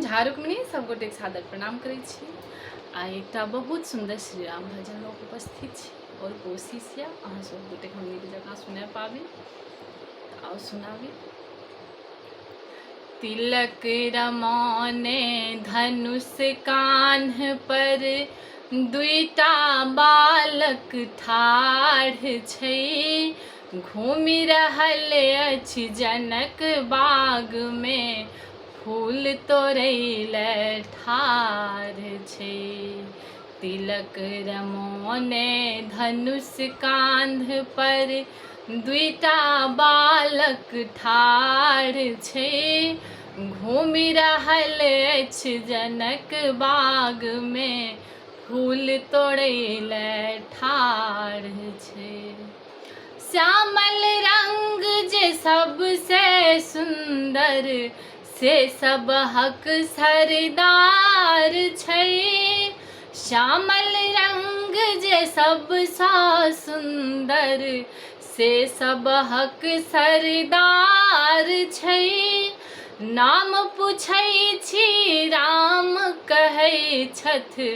झारुकमणि सब गोटे सादर प्रणाम करै छी। आ एकटा बहुत सुंदर श्री राम भजन लोक उपस्थित छी और कोशिश या अहाँ सब गोटे हम नीक जकाँ सुना पाबी। आओ सुनाबी। तिलक रमौने धनुष कान्ह पर दुईटा बालक ठाढ़ छै। घूमि रहल अछि जनक बाग में फूल तोड़ैले ठाढ़ छै। तिलक रमौने धनुष कान्ध पर दुईटा बालक ठाढ़ छै। घूमि रहल अछि जनक बाग में फूल तोड़ैले ठाढ़ छै। श्यामल रंग जे सबसे सुंदर से सबहक सरदार छै। श्यामल रंग जे सबसँ सुंदर से सबहक सरदार छै। नाम पूछै छी राम कहै छथि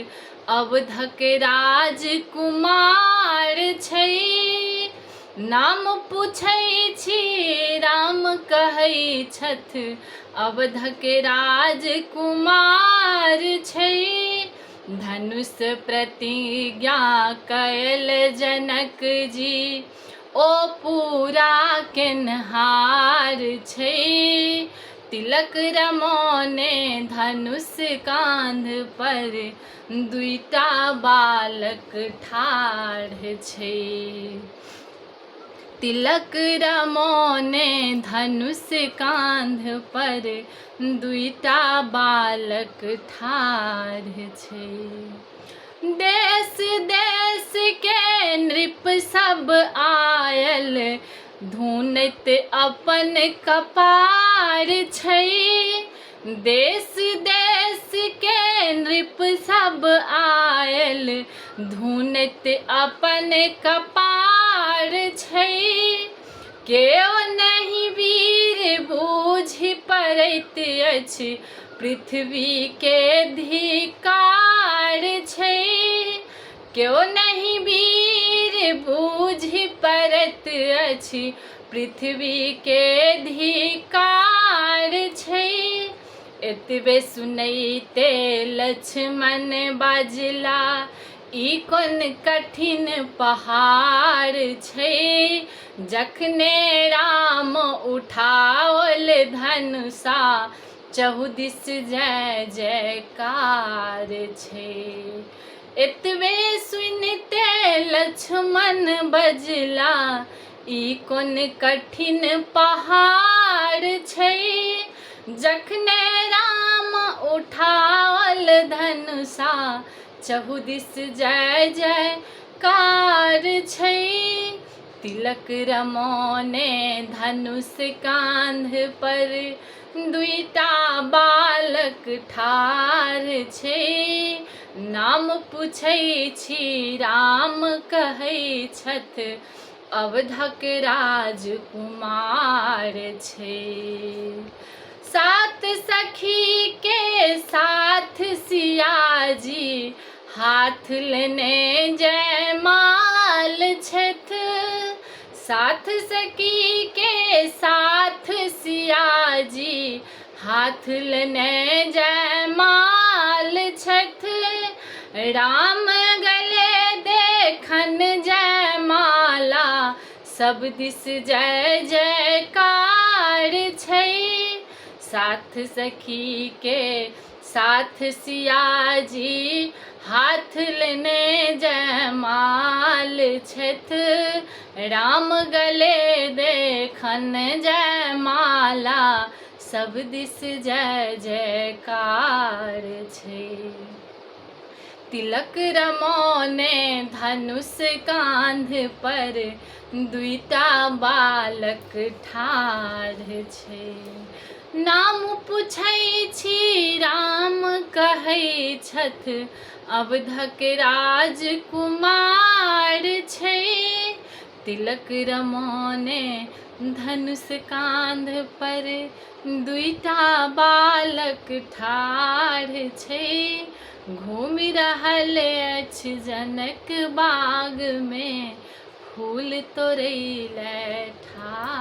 अवधक राजकुमार छै। नाम पूछै छी राम कहै छथि अवधक राजकुमार छै। धनुष प्रतिज्ञा कयल जनक जी ओ पूरा केनहार छै। तिलक रमौने धनुष कांध पर दुईटा बालक ठाढ़ छै। तिलक रमौने धनुष कांध पर दुईटा बालक ठाढ़ छै। देश देश के नृप सब आयल धुनैत अपन कपार छै। देश देश के नृप सब आयल धुनैत अपन कपार छै। केओ नहीं वीर बूझि पड़ैत अछि पृथ्वी के धिकार छै। केओ नहीं वीर बूझि पड़ैत अछि पृथ्वी के धिकार छै। एतबे सुनैते लक्ष्मण बाजला ई कोन कठिन पहाड़ छै। जखने राम उठाओल धनुषा चहुदिस जय जयकार छै। एतबे सुनते लक्ष्मण बजला ई कोन कठिन पहाड़ छै। जखने राम उठाओल धनुषा चहुदिस जय जयकार छै। तिलक रमौने धनुष कांध पर दुईटा बालक ठाढ़ छै। नाम पूछै छी राम कहै छथि अवधक राजकुमार छै। सात सखी के साथ सियाजी हाथ लेने जयमाल छथि। साथ सखी के साथ सियाजी हाथ लेने जयमाल छथि। राम गले देखन जयमाला सब दिस जय जयकार छै। साथ सखी के साथ सियाजी हाथ लेने जयमाल छथि। राम गले देखन जयमाला सब दिस जय जयकार छै। तिलक रमौने धनुष कांध पर दुईटा बालक ठाढ़ छै। नाम पूछै छी राम कहै छथि अवधक राजकुमार छै। तिलक रमौने धनुष कांध पर दुईटा बालक ठाढ़ छै, घूमि रहल अछि जनक बाग में, फूल तोड़ै ले ठाढ़